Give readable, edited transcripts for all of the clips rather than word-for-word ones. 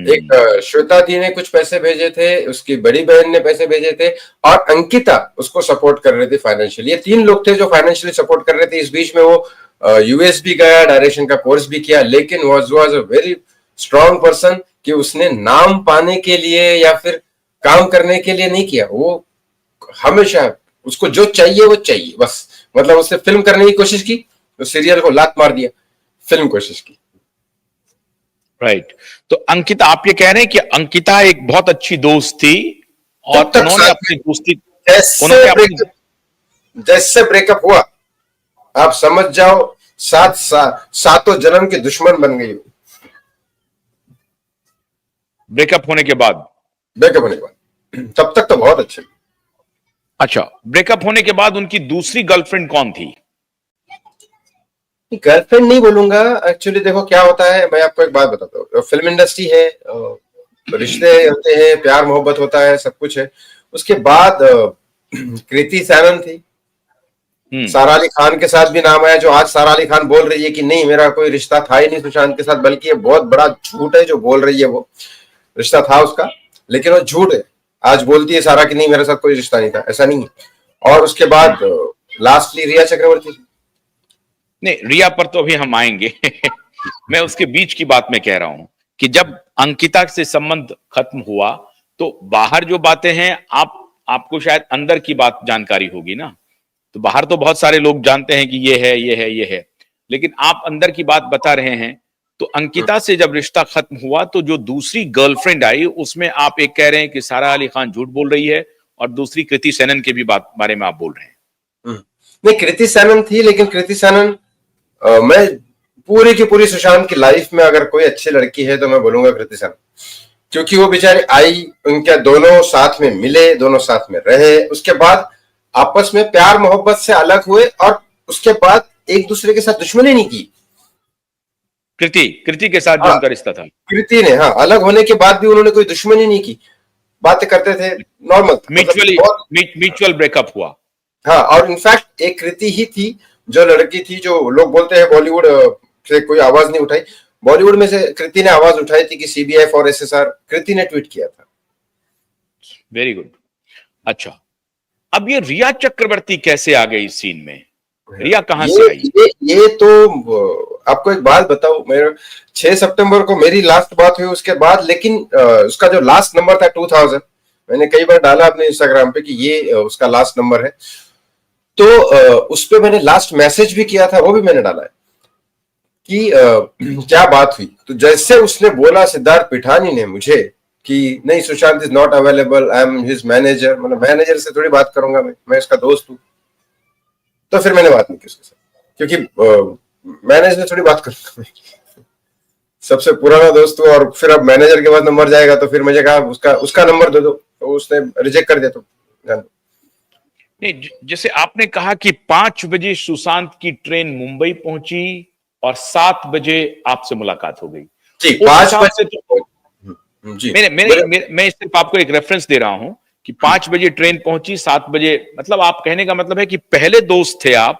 एक श्वेता दी ने कुछ पैसे भेजे थे, उसकी बड़ी बहन ने पैसे भेजे थे और अंकिता उसको सपोर्ट कर रही थी फाइनेंशियली। ये 3 लोग थे जो फाइनेंशियली सपोर्ट कर रहे थे। इस बीच में वो यूएस भी गया, डायरेक्शन का कोर्स भी किया, लेकिन was a very strong person कि उसने नाम पाने के लिए या फिर काम करने के लिए नहीं किया। वो हमेशा उसको जो चाहिए वो चाहिए बस। मतलब उसने फिल्म करने की कोशिश की तो सीरियल को लात मार दिया, फिल्म कोशिश की। राइट। तो अंकिता, आप ये कह रहे हैं कि अंकिता एक बहुत अच्छी दोस्त थी और उन्होंने अपनी दोस्ती, जैसे ब्रेकअप हुआ आप समझ जाओ सातों जन्म के दुश्मन बन गई। ब्रेकअप होने के बाद तब तक तो बहुत अच्छे। अच्छा, ब्रेकअप होने के बाद उनकी दूसरी गर्लफ्रेंड कौन थी? गर्लफ्रेंड नहीं बोलूंगा, एक्चुअली देखो क्या होता है, मैं आपको एक बात बताता हूँ। फिल्म इंडस्ट्री है, रिश्ते होते हैं, प्यार मोहब्बत होता है, सब कुछ है। उसके बाद कृति सैनन थी, सारा अली खान के साथ भी नाम आया, जो आज सारा अली खान बोल रही है कि नहीं मेरा कोई रिश्ता था ही नहीं सुशांत के साथ, बल्कि ये बहुत बड़ा झूठ है जो बोल रही है। वो रिश्ता था उसका, लेकिन वो झूठ है। आज बोलती है सारा कि नहीं मेरे साथ कोई रिश्ता नहीं था, ऐसा नहीं है। और उसके बाद लास्टली रिया चक्रवर्ती। नहीं, रिया पर तो अभी हम आएंगे मैं उसके बीच की बात में कह रहा हूं कि जब अंकिता से संबंध खत्म हुआ तो बाहर जो बातें हैं, आपको शायद अंदर की बात जानकारी होगी ना। तो बाहर तो बहुत सारे लोग जानते हैं कि ये है ये है ये है, लेकिन आप अंदर की बात बता रहे हैं। तो अंकिता से जब रिश्ता खत्म हुआ तो जो दूसरी गर्लफ्रेंड आई उसमें आप एक कह रहे हैं कि सारा अली खान झूठ बोल रही है और दूसरी कृति सेनन के भी बारे में आप बोल रहे हैं। नहीं, कृति सेनन थी, लेकिन कृति सेनन मैं पूरी की पूरी सुशांत की लाइफ में अगर कोई अच्छी लड़की है तो मैं बोलूंगा कृति सेनन, क्योंकि वो बेचारे आई, उनके दोनों साथ में मिले, दोनों साथ में रहे, उसके बाद आपस में प्यार मोहब्बत से अलग हुए और उसके बाद एक दूसरे के साथ दुश्मनी नहीं की। कृति के साथ जो उनका रिश्ता था, कृति ने, हाँ, अलग होने के बाद भी उन्होंने कोई दुश्मनी नहीं की, बातें करते थे, नॉर्मल, म्यूचुअल ब्रेकअप हुआ। हाँ, और इनफैक्ट एक कृति ही थी जो लड़की थी जो लोग बोलते हैं बॉलीवुड से कोई आवाज नहीं उठाई। बॉलीवुड में से कृति ने आवाज उठाई थी कि सीबीआई फॉर एसएसआर, कृति ने ट्वीट किया था। Very good. अच्छा, अब ये रिया चक्रवर्ती कैसे आ गई सीन में? रिया कहां से आई? ये तो आपको एक बात बताऊं, मेरे 6 सितंबर को मेरी लास्ट बात हुई उसके बाद, लेकिन उसका जो लास्ट नंबर था 2000, मैंने कई बार डाला अपने इंस्टाग्राम पे कि ये उसका लास्ट नंबर है, तो उस पे मैंने लास्ट मैसेज भी किया था, वो भी मैंने डाला है कि क्या बात हुई। तो जैसे उसने बोला सिद्धार्थ पिठानी ने मुझे कि नहीं Sushant is not available, I am his manager, मतलब मैनेजर से थोड़ी बात करूंगा मैं इसका दोस्त हूँ, तो फिर मैंने बात नहीं की उसके साथ, क्योंकि मैनेजर से थोड़ी बात करूंगा, सबसे पुराना दोस्त हूँ, और फिर अब मैनेजर के बाद नंबर जाएगा तो फिर मुझे कहा उसका नंबर दे दो, तो उसने रिजेक्ट कर दिया। तो नहीं, जैसे आपने कहा कि 5 बजे सुशांत की ट्रेन मुंबई पहुंची और 7 बजे आपसे मुलाकात हो गई। जी, 5 बजे जी, मैं सिर्फ आपको एक रेफरेंस दे रहा हूं कि 5 बजे ट्रेन पहुंची, 7 बजे, मतलब आप कहने का मतलब है कि पहले दोस्त थे आप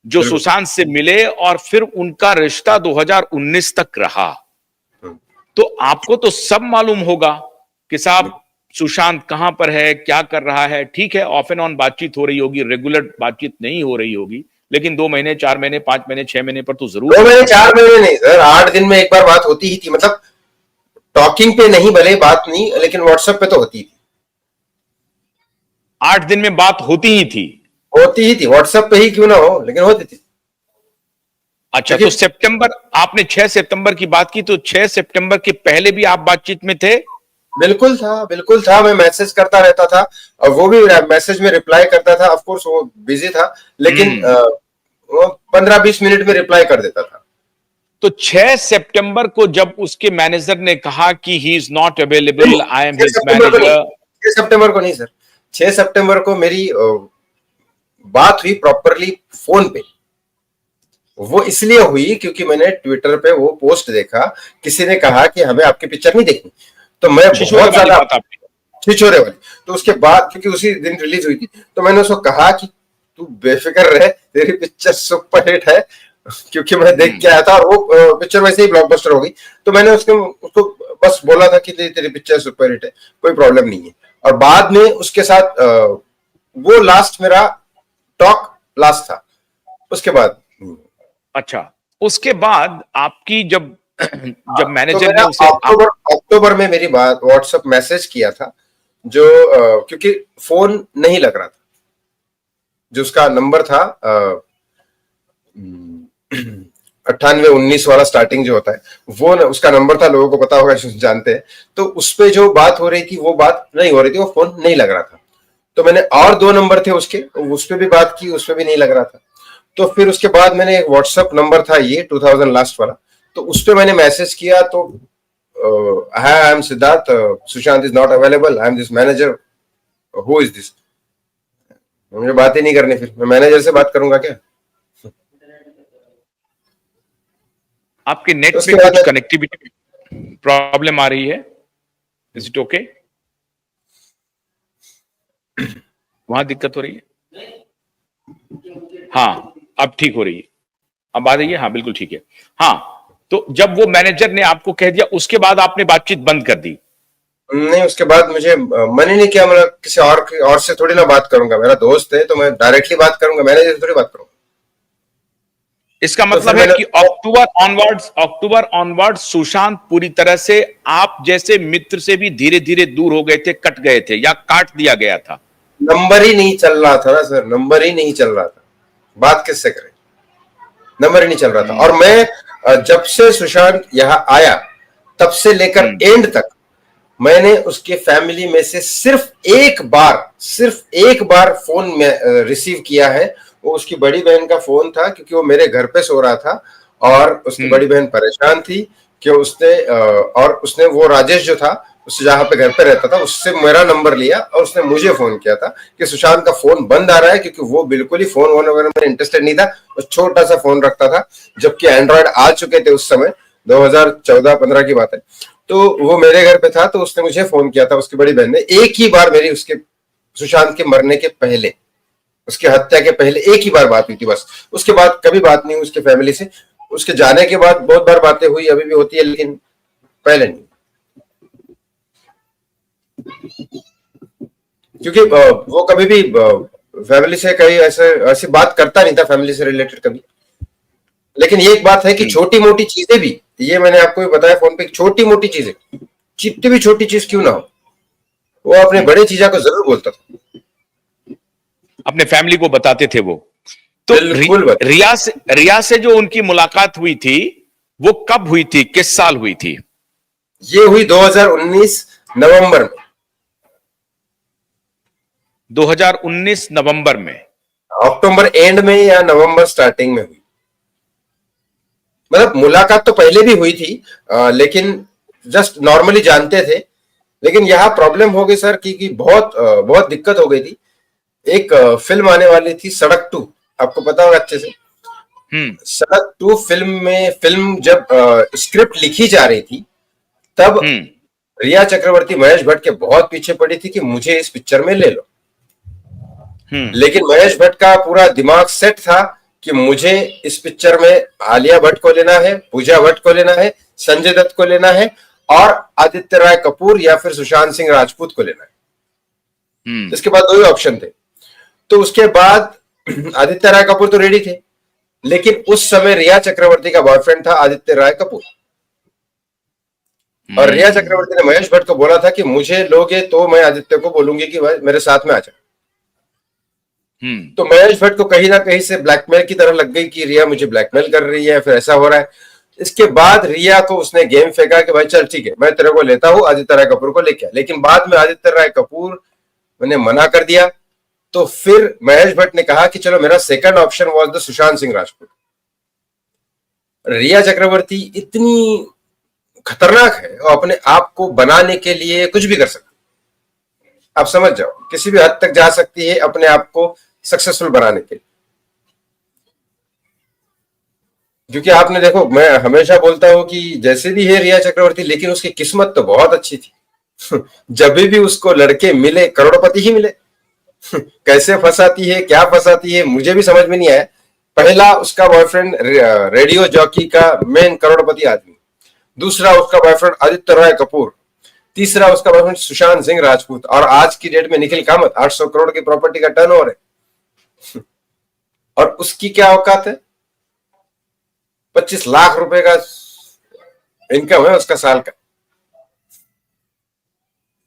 जो सुशांत से मिले और फिर उनका रिश्ता 2019 तक रहा। तो आपको तो सब मालूम होगा कि साहब सुशांत कहां पर है, क्या कर रहा है। ठीक है, ऑफ एंड ऑन बातचीत हो रही होगी, रेगुलर बातचीत नहीं हो रही होगी, लेकिन 2 महीने, 4 महीने, 5 महीने, 6 महीने पर तो जरूर। 2 महीने 4 महीने नहीं सर, 8 दिन में एक बार बात होती ही थी, मतलब टॉकिंग पे नहीं, भले बात नहीं, लेकिन व्हाट्सएप पे तो होती थी। 8 दिन में बात होती ही थी व्हाट्सएप पे ही क्यों ना हो, लेकिन होती थी। अच्छा, तो सितंबर, आपने 6 सितंबर की बात की, तो 6 सितंबर के पहले भी आप बातचीत में थे? बिल्कुल था, मैं मैसेज करता रहता था और वो भी मैसेज में रिप्लाई करता था। ऑफ कोर्स वो बिजी था, लेकिन वो 15-20 मिनट में रिप्लाई कर देता था। तो 6 सितंबर को जब उसके मैनेजर ने कहा कि he is not available, I am his manager. 6 सितंबर को नहीं सर, 6 सितंबर को मेरी बात हुई प्रॉपरली फोन पे। वो इसलिए हुई क्योंकि मैंने ट्विटर पे वो पोस्ट देखा, किसी ने कहा कि हमें आपकी पिक्चर नहीं देखनी, तो मैं बहुत ज्यादा छिछोरे वाली, तो उसके बाद क्योंकि उसी दिन रिलीज हुई थी, तो मैंने उसको कहा कि तू बेफिक्र रहे, तेरी पिक्चर सुपर हिट है, क्योंकि मैं देख के आया था और वो पिक्चर वैसे ही ब्लॉकबस्टर हो गई। तो मैंने उसको बस बोला था कि तेरी पिक्चर सुपर हिट है, कोई प्रॉब्लम नहीं है। और बाद में उसके साथ वो लास्ट मेरा टॉक लास्ट था। उसके बाद अच्छा, उसके बाद आपकी जब तो मैनेजर ने मेरा उसे अक्टूबर में मेरी बात व्हाट्सएप मैसेज किया था, जो क्योंकि फोन नहीं लग रहा था, जो उसका नंबर था 9819 वाला स्टार्टिंग जो होता है, वो उसका नंबर था, लोगों को पता होगा, जानते हैं। तो उस पे जो बात हो रही थी वो बात नहीं हो रही थी, वो फोन नहीं लग रहा था। तो मैंने और 2 नंबर थे उसके, उस पे भी बात की, उस पे भी नहीं लग रहा था। तो फिर उसके बाद मैंने एक व्हाट्सएप नंबर था ये 2000 लास्ट वाला, तो उस पे मैंने मैसेज किया, तो hi I am Siddharth, Sushant is not available, I am this manager, who is this. मुझे बात ही नहीं करनी, फिर मैं मैनेजर से बात करूंगा क्या? आपके नेट उसके पे बाद कुछ कनेक्टिविटी प्रॉब्लम आ रही है, इज इट ओके? वहां दिक्कत हो रही है? हाँ, अब ठीक हो रही है, अब आ रही है, हाँ बिल्कुल ठीक है। हाँ, तो जब वो मैनेजर ने आपको कह दिया, उसके बाद आपने बातचीत बंद कर दी? नहीं, उसके बाद मुझे मन ही नहीं किया, मतलब किसी और से थोड़ी ना बात करूंगा, मेरा दोस्त है तो मैं डायरेक्टली बात करूंगा, मैनेजर से थोड़ी बात करूंगा। इसका तो फिर मतलब है मैंने कि अक्टूबर ऑनवर्ड्स सुशांत पूरी तरह से आप जैसे मित्र से भी धीरे धीरे दूर हो गए थे, कट गए थे, या काट दिया गया था? नंबर ही नहीं चल रहा था ना सर, नंबर ही नहीं चल रहा था, बात किससे करें, नंबर ही नहीं चल रहा था। और मैं जब से सुशांत यहाँ आया तब से लेकर एंड तक मैंने उसके फैमिली में से सिर्फ एक बार फोन में रिसीव किया है। वो उसकी बड़ी बहन का फोन था, क्योंकि वो मेरे घर पे सो रहा था और उसकी बड़ी बहन परेशान थी कि उसने वो राजेश जो था, उससे जहां पे घर पे रहता था, उससे मेरा नंबर लिया और उसने मुझे फोन किया था कि सुशांत का फोन बंद आ रहा है, क्योंकि वो बिल्कुल ही फोन वगैरह में इंटरेस्टेड नहीं था, वो छोटा सा फोन रखता था, जबकि एंड्रॉयड आ चुके थे उस समय, 2014-15 की बात है। तो वो मेरे घर पे था, तो उसने मुझे फोन किया था, उसकी बड़ी बहन ने। एक ही बार मेरी उसके सुशांत के मरने के पहले, उसकी हत्या के पहले एक ही बार बात हुई थी बस। उसके बाद कभी बात नहीं हुई उसके फैमिली से। उसके जाने के बाद बहुत बार बातें हुई, अभी भी होती है, लेकिन पहले नहीं, क्योंकि वो कभी भी फैमिली से कहीं ऐसी बात करता नहीं था, फैमिली से रिलेटेड कभी। लेकिन ये एक बात है कि छोटी मोटी चीजें भी, ये मैंने आपको भी बताया फोन पे, छोटी मोटी चीजें, जितनी भी छोटी चीज क्यों ना हो, वो अपने बड़े चीजा को जरूर बोलता था, अपने फैमिली को बताते थे वो। तो बिल्कुल रिया से जो उनकी मुलाकात हुई थी, वो कब हुई थी, किस साल हुई थी? ये हुई 2019 नवंबर में। 2019 नवंबर में? अक्टूबर एंड में या नवंबर स्टार्टिंग में हुई। मतलब मुलाकात तो पहले भी हुई थी, लेकिन जस्ट नॉर्मली जानते थे। लेकिन यहाँ प्रॉब्लम हो गई सर कि बहुत दिक्कत हो गई थी। एक फिल्म आने वाली थी, सड़क 2, आपको पता होगा अच्छे से। सड़क 2 फिल्म जब स्क्रिप्ट लिखी जा रही थी, तब रिया चक्रवर्ती महेश भट्ट के बहुत पीछे पड़ी थी कि मुझे इस पिक्चर में ले लो। लेकिन महेश भट्ट का पूरा दिमाग सेट था कि मुझे इस पिक्चर में आलिया भट्ट को लेना है, पूजा भट्ट को लेना है, संजय दत्त को लेना है, और आदित्य राय कपूर या फिर सुशांत सिंह राजपूत को लेना है। इसके बाद 2 ही ऑप्शन थे। तो उसके बाद आदित्य राय कपूर तो रेडी थे, लेकिन उस समय रिया चक्रवर्ती का बॉयफ्रेंड था आदित्य राय कपूर। और रिया चक्रवर्ती ने महेश भट्ट को बोला था कि मुझे लोगे तो मैं आदित्य को बोलूंगी कि भाई मेरे साथ में आ जाए। तो महेश भट्ट को कहीं ना कहीं से ब्लैकमेल की तरह लग गई कि रिया मुझे ब्लैकमेल कर रही है, फिर ऐसा हो रहा है। इसके बाद रिया को उसने गेम फेंका कि भाई चल ठीक है, मैं तेरे को लेता हूं, आदित्य राय कपूर को लेके। लेकिन बाद में आदित्य राय कपूर ने मना कर दिया। तो फिर महेश भट्ट ने कहा कि चलो मेरा second option was the Sushant Singh Rajput. Rhea Chakraborty इतनी खतरनाक है, और अपने आप को बनाने के लिए कुछ भी कर सकती, आप समझ जाओ, किसी भी हद तक जा सकती है अपने आप को सक्सेसफुल बनाने के लिए। क्योंकि आपने देखो, मैं हमेशा बोलता हूं कि जैसे भी है रिया चक्रवर्ती, लेकिन उसकी किस्मत तो बहुत अच्छी थी। जब भी उसको लड़के मिले, करोड़पति ही मिले। कैसे फंसाती है, क्या फंसाती है, मुझे भी समझ में नहीं आया। पहला उसका बॉयफ्रेंड रेडियो जॉकी का मेन करोड़पति आदमी, दूसरा उसका बॉयफ्रेंड आदित्य रॉय कपूर, तीसरा उसका बॉयफ्रेंड सुशांत सिंह राजपूत, और आज की डेट में निखिल कामत 800 करोड़ की प्रॉपर्टी का टर्नओवर है। और उसकी क्या औकात है? 25 लाख रुपए का इनकम है उसका साल का।